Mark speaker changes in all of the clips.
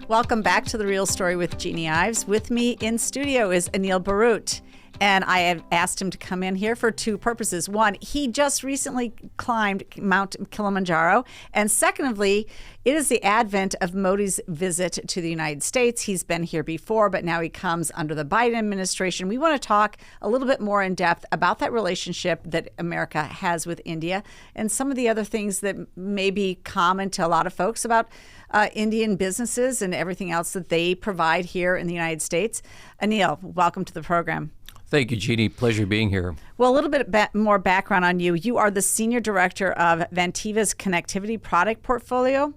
Speaker 1: Welcome back to The Real Story with Jeannie Ives. With me in studio is Anil Barot. And I have asked him to come in here for two purposes. One, he just recently climbed Mount Kilimanjaro. And secondly, it is the advent of Modi's visit to the United States. He's been here before, but now he comes under the Biden administration. We want to talk a little bit more in depth about that relationship that America has with India and some of the other things that may be common to a lot of folks about Indian businesses and everything else that they provide here in the United States. Anil, welcome to the program.
Speaker 2: Thank you, Jeannie. Pleasure being here.
Speaker 1: Well, a little bit more background on you. You are the Senior Director of Vantiva's Connectivity Product Portfolio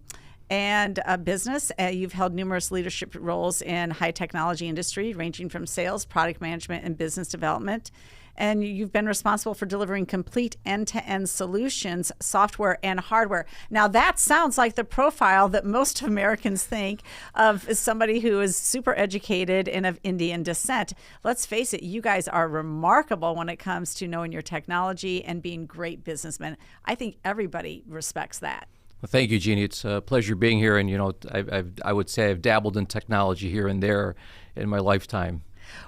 Speaker 1: and business. You've held numerous leadership roles in high technology industry, ranging from sales, product management, and business development. And you've been responsible for delivering complete end-to-end solutions, software and hardware. Now, that sounds like the profile that most Americans think of as somebody who is super educated and of Indian descent. Let's face it, you guys are remarkable when it comes to knowing your technology and being great businessmen. I think everybody respects that.
Speaker 2: Well, thank you, Jeannie. It's a pleasure being here. And, I would say I've dabbled in technology here and there in my lifetime.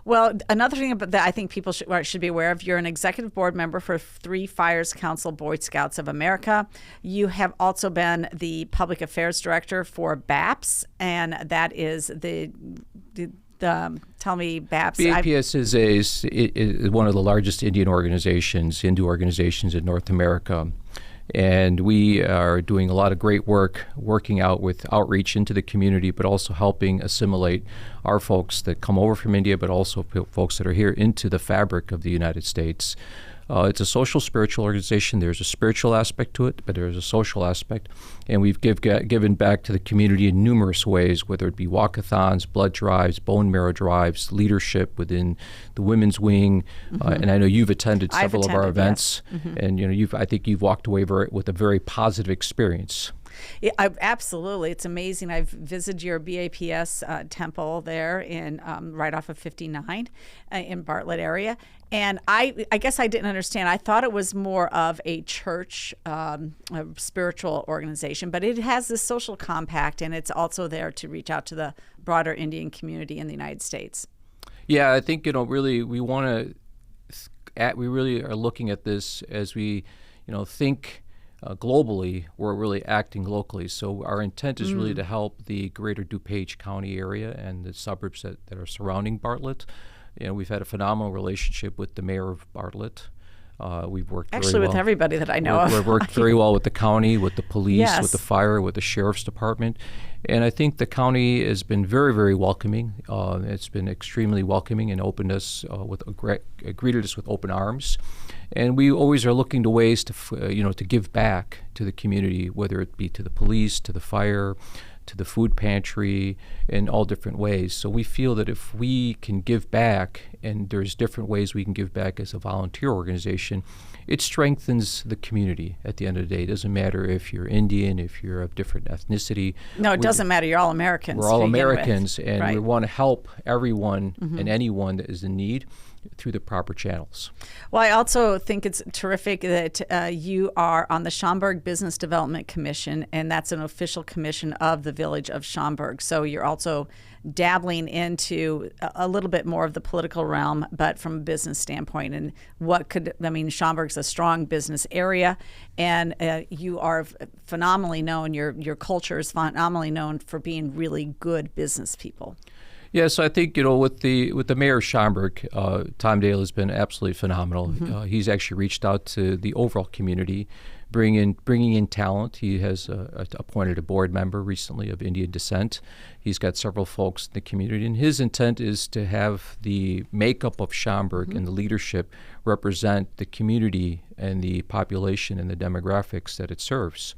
Speaker 1: Well, another thing that I think people should be aware of, you're an executive board member for Three Fires Council Boy Scouts of America. You have also been the public affairs director for BAPS, and that is tell me BAPS.
Speaker 2: BAPS is one of the largest Indian organizations, Hindu organizations in North America. And we are doing a lot of great work, working out with outreach into the community, but also helping assimilate our folks that come over from India, but also folks that are here into the fabric of the United States. It's a social, spiritual organization. There's a spiritual aspect to it, but there's a social aspect. And we've given back to the community in numerous ways, whether it be walkathons, blood drives, bone marrow drives, leadership within the women's wing. And I know you've attended several of our events. Yes. And I think you've walked away with a very positive experience.
Speaker 1: Yeah, absolutely. It's amazing. I've visited your BAPS temple there in right off of 59 in Bartlett area. And I guess I didn't understand. I thought it was more of a church, a spiritual organization, but it has this social compact, and it's also there to reach out to the broader Indian community in the United States.
Speaker 2: Yeah, I think, really we really are looking at this as we, think globally, we're really acting locally. So our intent is really to help the greater DuPage County area and the suburbs that are surrounding Bartlett. We've had a phenomenal relationship with the mayor of Bartlett. We've worked
Speaker 1: actually with everybody that I know of.
Speaker 2: We've worked very well with the county, with the police,
Speaker 1: yes,
Speaker 2: with the fire, with the sheriff's department. And I think the county has been very, very welcoming. It's been extremely welcoming and opened us greeted us with open arms. And we always are looking to ways to give back to the community, whether it be to the police, to the fire, to the food pantry, in all different ways. So we feel that if we can give back, and there's different ways we can give back as a volunteer organization, it strengthens the community at the end of the day. It doesn't matter if you're Indian, if you're of different ethnicity.
Speaker 1: No, it doesn't matter. You're all Americans.
Speaker 2: We're all Americans, and
Speaker 1: right,
Speaker 2: we want to help everyone and anyone that is in need through the proper channels.
Speaker 1: Well, I also think it's terrific that you are on the Schaumburg Business Development Commission, and that's an official commission of the village of Schaumburg. So you're also dabbling into a little bit more of the political realm, but from a business standpoint. And Schaumburg's a strong business area, and you are phenomenally known, your culture is phenomenally known for being really good business people.
Speaker 2: Yes, I think with the mayor of Schaumburg, Tom Dale has been absolutely phenomenal. He's actually reached out to the overall community, bringing in talent. He has appointed a board member recently of Indian descent. He's got several folks in the community, and his intent is to have the makeup of Schaumburg and the leadership represent the community and the population and the demographics that it serves.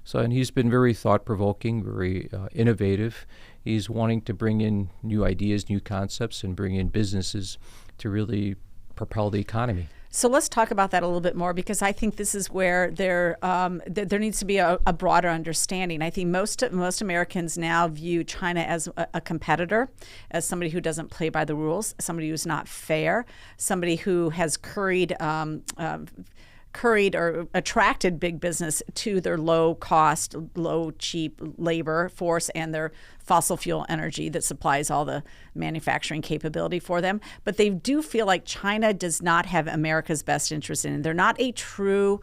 Speaker 2: So, and he's been very thought-provoking, very innovative. He's wanting to bring in new ideas, new concepts, and bring in businesses to really propel the economy.
Speaker 1: So let's talk about that a little bit more, because I think this is where there needs to be a broader understanding. I think most Americans now view China as a competitor, as somebody who doesn't play by the rules, somebody who's not fair, somebody who has curried curried or attracted big business to their low cost, low cheap labor force and their fossil fuel energy that supplies all the manufacturing capability for them. But they do feel like China does not have America's best interest in it. They're not a true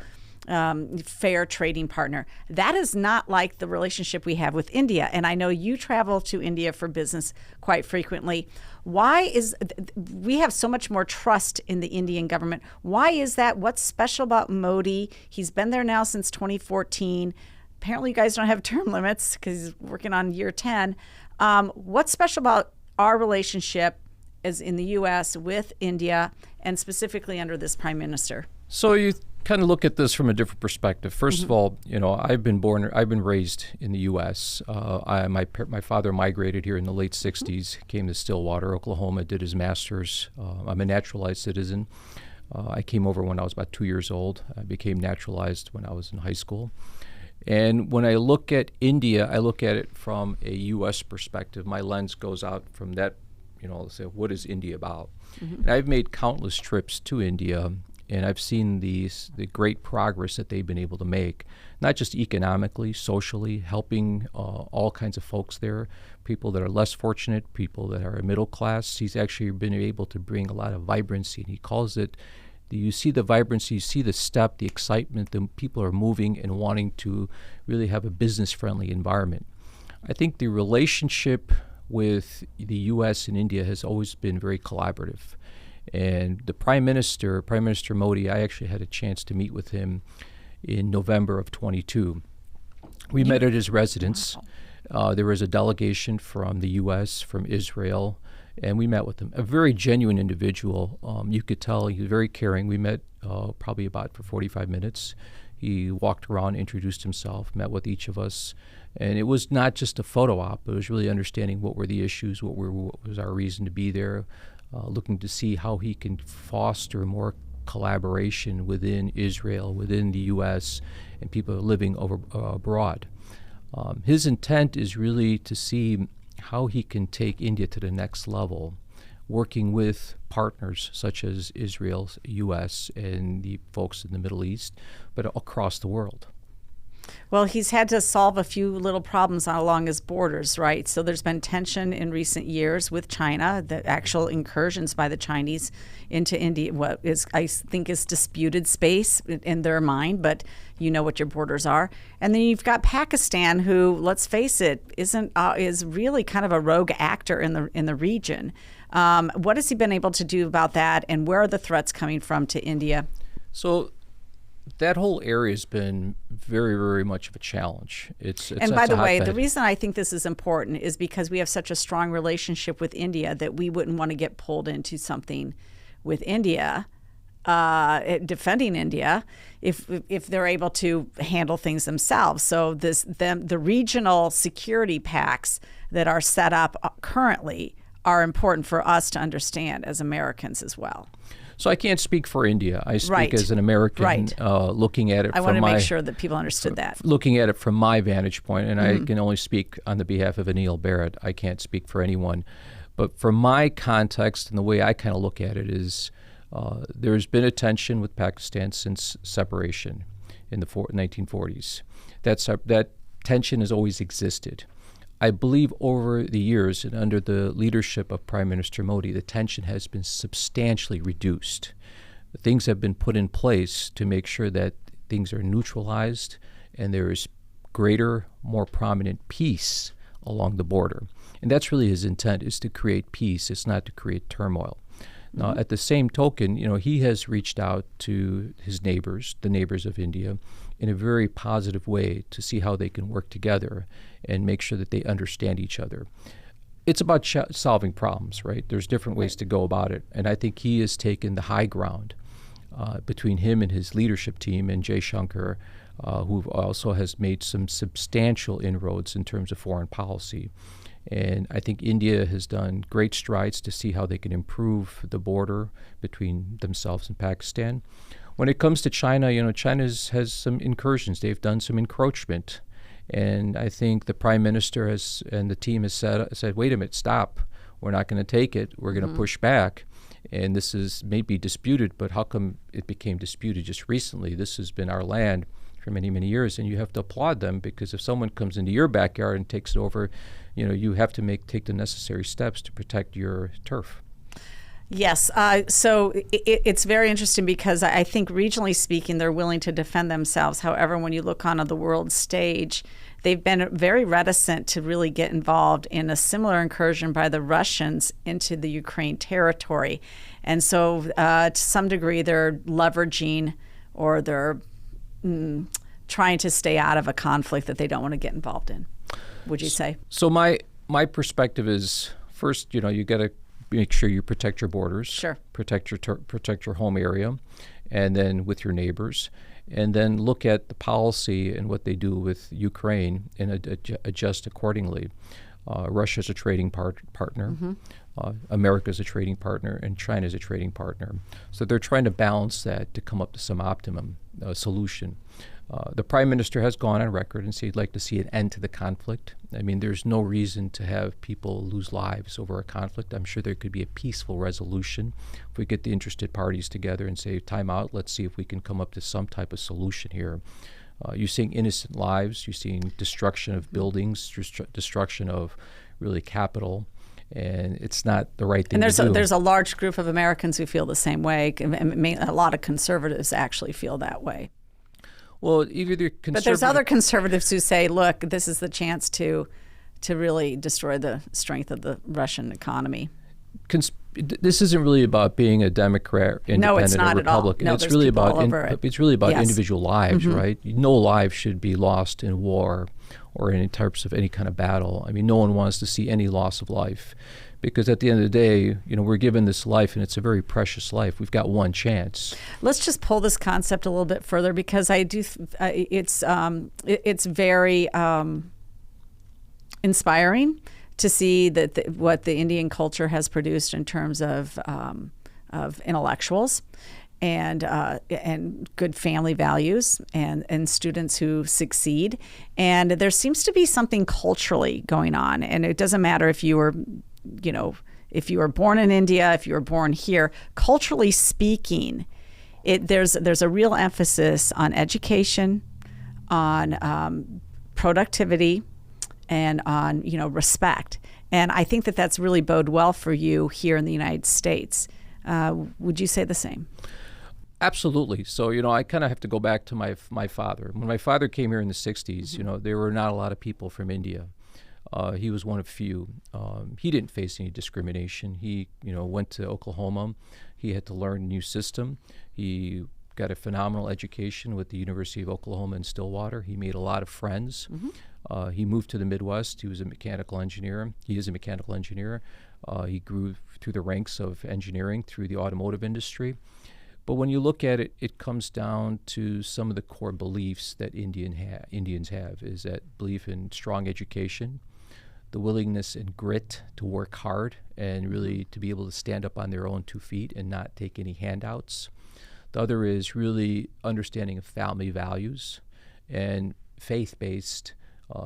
Speaker 1: fair trading partner. That is not like the relationship we have with India. And I know you travel to India for business quite frequently. Why is we have so much more trust in the Indian government? Why is that? What's special about Modi? He's been there now since 2014. Apparently you guys don't have term limits because he's working on year 10. What's special about our relationship as in the U.S. with India and specifically under this prime minister?
Speaker 2: So you kind of look at this from a different perspective. First of all, I've been raised in the U.S. My father migrated here in the late 60s, came to Stillwater, Oklahoma, did his master's. I'm a naturalized citizen. I came over when I was about 2 years old. I became naturalized when I was in high school. And when I look at India, I look at it from a U.S. perspective. My lens goes out from that, say, what is India about? And I've made countless trips to India, and I've seen the great progress that they've been able to make, not just economically, socially, helping all kinds of folks there, people that are less fortunate, people that are middle class. He's actually been able to bring a lot of vibrancy, and he calls it, you see the vibrancy, you see the step, the excitement, the people are moving and wanting to really have a business-friendly environment. I think the relationship with the U.S. and India has always been very collaborative. And the Prime Minister Modi, I actually had a chance to meet with him in November of 22. We met at his residence.
Speaker 1: Wow.
Speaker 2: There was a delegation from the U.S., from Israel, and we met with him. A very genuine individual. You could tell he was very caring. We met probably about for 45 minutes. He walked around, introduced himself, met with each of us. And it was not just a photo op. It was really understanding what were the issues, what was our reason to be there, looking to see how he can foster more collaboration within Israel, within the U.S., and people living abroad. His intent is really to see how he can take India to the next level, working with partners such as Israel, U.S., and the folks in the Middle East, but across the world.
Speaker 1: Well, he's had to solve a few little problems along his borders, right? So there's been tension in recent years with China, the actual incursions by the Chinese into India, what is, I think, is disputed space in their mind, but you know what your borders are. And then you've got Pakistan, who, let's face it, is really kind of a rogue actor in the region. What has he been able to do about that, and where are the threats coming from to India?
Speaker 2: So that whole area has been very, very much of a challenge.
Speaker 1: And by the way, the reason I think this is important is because we have such a strong relationship with India that we wouldn't want to get pulled into something with India, defending India, if they're able to handle things themselves. So the regional security pacts that are set up currently are important for us to understand as Americans as well.
Speaker 2: So I can't speak for India. I speak as an American, looking at it
Speaker 1: I want to make sure that people understood that.
Speaker 2: Looking at it from my vantage point, and I can only speak on the behalf of Anil Barot. I can't speak for anyone. But from my context and the way I kind of look at it is there's been a tension with Pakistan since separation in the 1940s. That tension has always existed. I believe over the years and under the leadership of Prime Minister Modi, the tension has been substantially reduced. Things have been put in place to make sure that things are neutralized and there is greater, more prominent peace along the border. And that's really his intent, is to create peace. It's not to create turmoil. Now, at the same token, he has reached out to his neighbors, the neighbors of India, in a very positive way to see how they can work together and make sure that they understand each other. It's about solving problems, right? There's different ways to go about it. And I think he has taken the high ground between him and his leadership team and Jay Shankar, who also has made some substantial inroads in terms of foreign policy. And I think India has done great strides to see how they can improve the border between themselves and Pakistan. When it comes to China, China has some incursions. They've done some encroachment. And I think the Prime Minister and the team has said, wait a minute, stop. We're not going to take it. We're going to push back. And this is maybe disputed, but how come it became disputed just recently? This has been our land for many, many years, and you have to applaud them, because if someone comes into your backyard and takes it over, you have to take the necessary steps to protect your turf.
Speaker 1: Yes. So it's very interesting, because I think regionally speaking, they're willing to defend themselves. However, when you look on the world stage, they've been very reticent to really get involved in a similar incursion by the Russians into the Ukraine territory. And so to some degree, they're leveraging, or they're trying to stay out of a conflict that they don't want to get involved in, would you say?
Speaker 2: So my perspective is, first, you got to make sure you protect your borders,
Speaker 1: sure,
Speaker 2: protect your home area, and then with your neighbors, and then look at the policy and what they do with Ukraine and adjust accordingly. Russia's a trading partner, America's a trading partner, and China's a trading partner. So they're trying to balance that to come up to some optimum solution. The Prime Minister has gone on record and said he'd like to see an end to the conflict. I mean, there's no reason to have people lose lives over a conflict. I'm sure there could be a peaceful resolution if we get the interested parties together and say, time out, let's see if we can come up to some type of solution here. You're seeing innocent lives, you're seeing destruction of buildings, destruction of really capital, and it's not the right thing to do.
Speaker 1: There's a large group of Americans who feel the same way, and a lot of conservatives actually feel that way.
Speaker 2: Well, either they're conservative.
Speaker 1: But there's other conservatives who say, look, this is the chance to really destroy the strength of the Russian economy.
Speaker 2: This isn't really about being a Democrat, Independent,
Speaker 1: no, it's not
Speaker 2: or Republican.
Speaker 1: At all. No,
Speaker 2: it's really about
Speaker 1: it's really
Speaker 2: about
Speaker 1: yes.
Speaker 2: individual lives, right? No life should be lost in war or in types of any kind of battle. I mean, no one wants to see any loss of life, because at the end of the day, we're given this life, and it's a very precious life. We've got one chance.
Speaker 1: Let's just pull this concept a little bit further, because I do. It's very inspiring to see that what the Indian culture has produced in terms of intellectuals and good family values and students who succeed. And there seems to be something culturally going on, and it doesn't matter if you were born in India, if you were born here. Culturally speaking, there's a real emphasis on education, on productivity, and on respect. And I think that that's really bode well for you here in the United States. Would you say the same?
Speaker 2: Absolutely. So, I kind of have to go back to my father. When my father came here in the 60s, there were not a lot of people from India. He was one of few. He didn't face any discrimination. He, went to Oklahoma. He had to learn a new system. He got a phenomenal education with the University of Oklahoma in Stillwater. He made a lot of friends. He moved to the Midwest. He was a mechanical engineer. He is a mechanical engineer. He grew through the ranks of engineering through the automotive industry. But when you look at it, it comes down to some of the core beliefs that Indians have, is that belief in strong education, the willingness and grit to work hard and really to be able to stand up on their own 2 feet and not take any handouts. The other is really understanding of family values and faith-based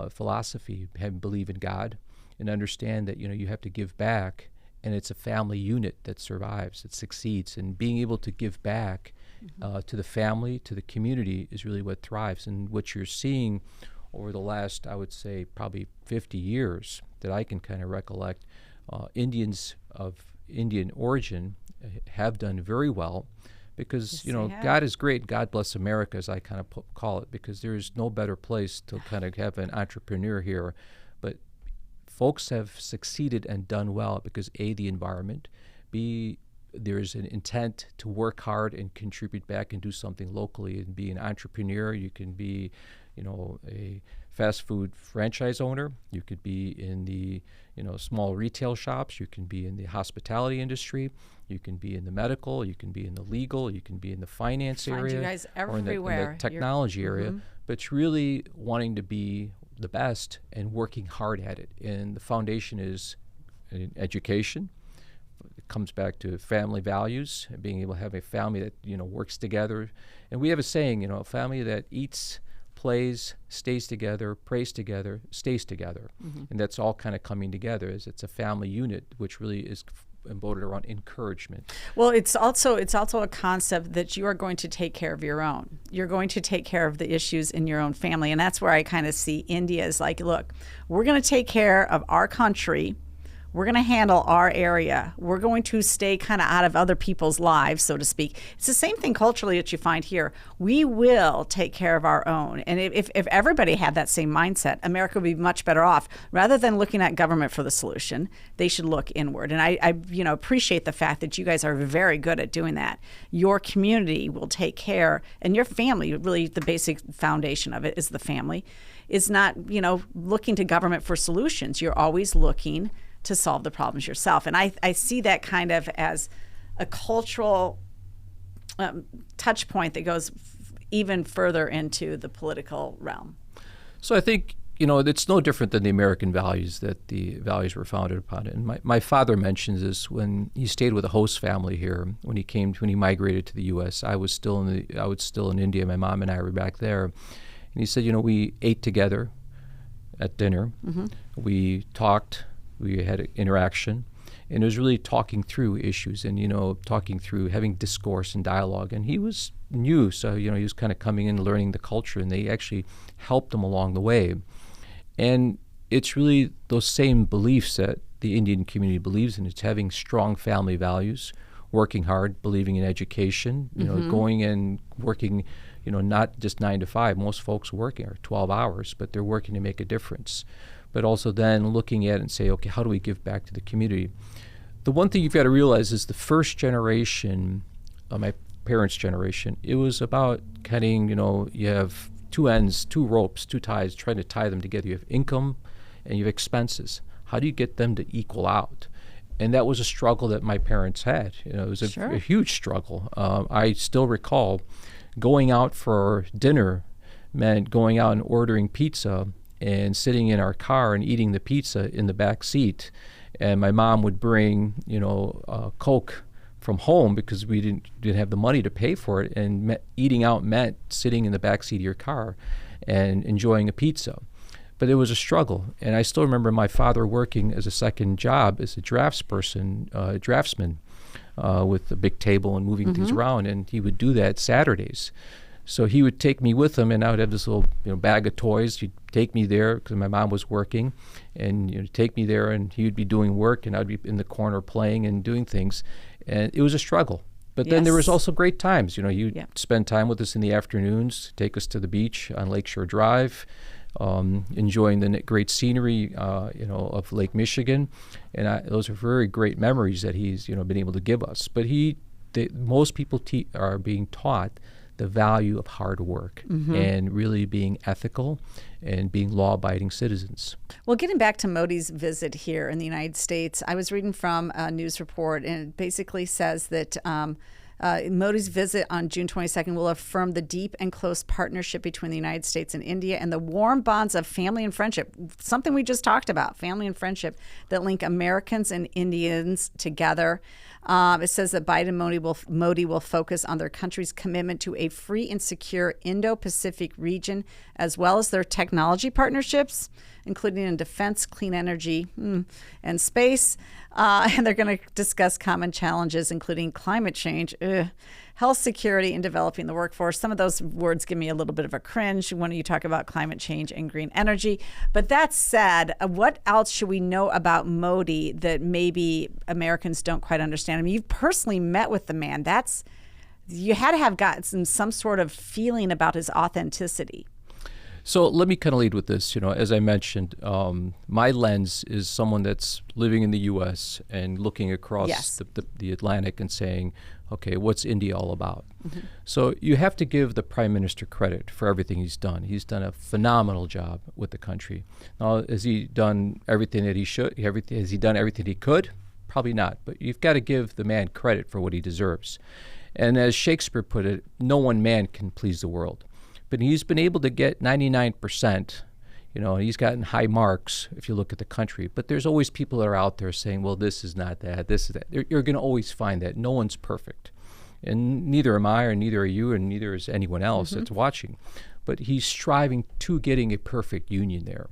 Speaker 2: philosophy, believe in God, and understand that you have to give back, and it's a family unit that survives, that succeeds, and being able to give back to the family, to the community, is really what thrives. And what you're seeing over the last, I would say, probably 50 years that I can kind of recollect, Indians of Indian origin have done very well, because God is great. God bless America, as I kind of call it, because there is no better place to kind of have an entrepreneur here. But folks have succeeded and done well because A, the environment, B, there's an intent to work hard and contribute back and do something locally and be an entrepreneur. You can be, a fast food franchise owner. You could be in the, small retail shops. You can be in the hospitality industry. You can be in the medical. You can be in the legal. You can be in the finance area.
Speaker 1: You guys
Speaker 2: or in
Speaker 1: everywhere.
Speaker 2: the technology area. But it's really wanting to be the best and working hard at it. And the foundation is education. It comes back to family values and being able to have a family that works together. And we have a saying, a family that eats, plays, stays together, prays together, stays together. And that's all kind of coming together. It's a family unit, which really is embodied around encouragement.
Speaker 1: Well, it's also a concept that you are going to take care of your own. You're going to take care of the issues in your own family, and that's where I kind of see India as like, look, we're going to take care of our country. We're going to handle our area. We're going to stay kind of out of other people's lives, so to speak. It's the same thing culturally that you find here. We will take care of our own. And if everybody had that same mindset, America would be much better off. Rather than looking at government for the solution, they should look inward. And I appreciate the fact that you guys are very good at doing that. Your community will take care, and your family, really the basic foundation of it is the family, is not, looking to government for solutions. You're always looking to solve the problems yourself. And I see that kind of as a cultural touch point that goes even further into the political realm.
Speaker 2: So I think, it's no different than the American values, that the values were founded upon it. And my father mentions this when he stayed with a host family here. When he migrated to the U.S., I was still in India. My mom and I were back there. And he said, we ate together at dinner. Mm-hmm. We talked. We had interaction, and it was really talking through issues and, talking through, having discourse and dialogue. And he was new, so, he was kind of coming in, learning the culture, and they actually helped him along the way. And it's really those same beliefs that the Indian community believes in. It's having strong family values, working hard, believing in education,
Speaker 1: Mm-hmm.
Speaker 2: going and working, not just 9 to 5. Most folks working are 12 hours, but they're working to make a difference. But also then looking at it and say, okay, how do we give back to the community? The one thing you've got to realize is the first generation, my parents' generation, it was about cutting, you have two ends, two ropes, two ties, trying to tie them together. You have income and you have expenses. How do you get them to equal out? And that was a struggle that my parents had. It was a huge struggle. I still recall going out for dinner meant going out and ordering pizza and sitting in our car and eating the pizza in the back seat. And my mom would bring, Coke from home because we didn't have the money to pay for it. And eating out meant sitting in the back seat of your car and enjoying a pizza. But it was a struggle. And I still remember my father working as a second job as a draftsman with a big table and moving things around. And he would do that Saturdays. So he would take me with him, and I would have this little bag of toys. He'd take me there because my mom was working, and take me there, and he would be doing work, and I'd be in the corner playing and doing things. And it was a struggle. But then there was also great times. You'd spend time with us in the afternoons, take us to the beach on Lakeshore Drive, enjoying the great scenery, of Lake Michigan. And those are very great memories that he's, been able to give us. But most people are being taught the value of hard work and really being ethical and being law-abiding citizens.
Speaker 1: Well, getting back to Modi's visit here in the United States, I was reading from a news report, and it basically says that Modi's visit on June 22nd will affirm the deep and close partnership between the United States and India and the warm bonds of family and friendship, something we just talked about, family and friendship, that link Americans and Indians together. It says that Biden and Modi will focus on their country's commitment to a free and secure Indo-Pacific region, as well as their technology partnerships, including in defense, clean energy, and space. And they're going to discuss common challenges, including climate change, health security, and developing the workforce. Some of those words give me a little bit of a cringe when you talk about climate change and green energy. But that said, what else should we know about Modi that maybe Americans don't quite understand? I mean, you've personally met with the man. You had to have gotten some sort of feeling about his authenticity.
Speaker 2: So let me kind of lead with this. As I mentioned, my lens is someone that's living in the U.S. and looking across the Atlantic and saying, okay, what's India all about? Mm-hmm. So you have to give the Prime Minister credit for everything he's done. He's done a phenomenal job with the country. Now, has he done everything that he should? Has he done everything he could? Probably not. But you've got to give the man credit for what he deserves. And as Shakespeare put it, no one man can please the world. But he's been able to get 99%, he's gotten high marks if you look at the country. But there's always people that are out there saying, well, this is not that, this is that. You're going to always find that. No one's perfect. And neither am I, or neither are you, and neither is anyone else that's watching. But he's striving to getting a perfect union there.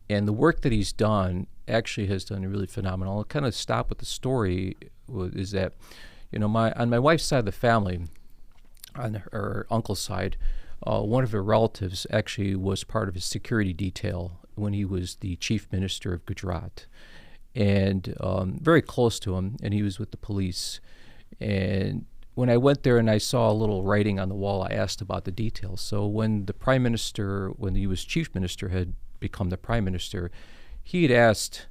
Speaker 2: And the work that he's done actually has done really phenomenal. I'll kind of stop with the story is that, on my wife's side of the family, on her uncle's side, one of her relatives actually was part of his security detail when he was the chief minister of Gujarat, and very close to him, and he was with the police. And when I went there and I saw a little writing on the wall, I asked about the details. So when the prime minister, when he was chief minister, had become the prime minister, he had asked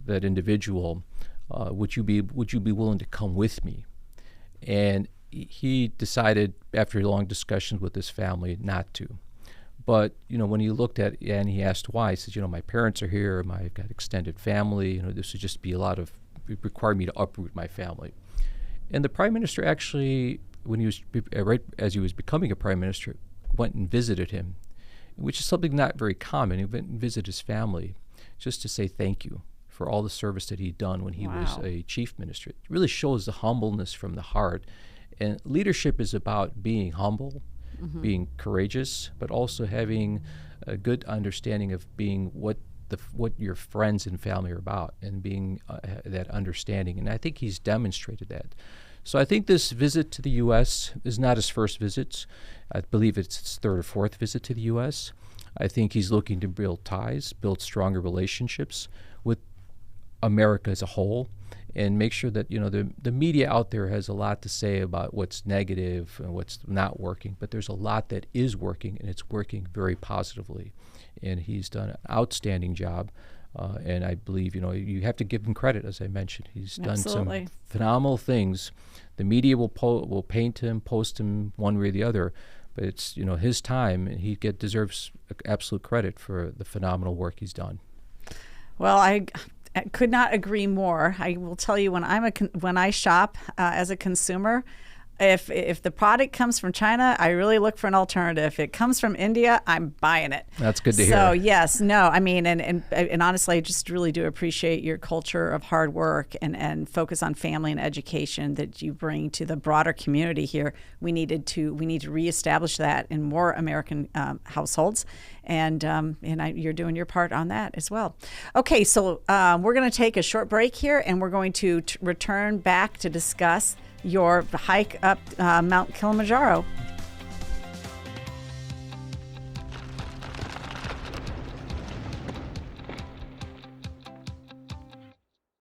Speaker 2: that individual, would you be willing to come with me? And he decided, after long discussions with his family, not to. But when he looked at it and he asked why, he says, my parents are here, I've got extended family. This would just be it require me to uproot my family. And the prime minister actually, when he was right as he was becoming a prime minister, went and visited him, which is something not very common. He went and visited his family just to say thank you for all the service that he'd done when he was a chief minister. It really shows the humbleness from the heart. And leadership is about being humble, being courageous, but also having a good understanding of being what your friends and family are about, and being that understanding. And I think he's demonstrated that. So I think this visit to the U.S. is not his first visit. I believe it's his third or fourth visit to the U.S. I think he's looking to build ties, build stronger relationships with America as a whole, and make sure that the media out there has a lot to say about what's negative and what's not working, but there's a lot that is working, and it's working very positively. And he's done an outstanding job, and I believe you have to give him credit. As I mentioned, he's done some phenomenal things. The media will paint him, post him one way or the other, but it's his time, and he deserves absolute credit for the phenomenal work he's done.
Speaker 1: Well, I could not agree more. I will tell you, when I shop as a consumer, if the product comes from China, I really look for an alternative. If it comes from India, I'm buying it.
Speaker 2: That's good to hear.
Speaker 1: So yes, no, I mean, and honestly, I just really do appreciate your culture of hard work and focus on family and education that you bring to the broader community here. We need to reestablish that in more American households, and you're doing your part on that as well. Okay, so we're going to take a short break here, and we're going to return back to discuss your hike up Mount Kilimanjaro.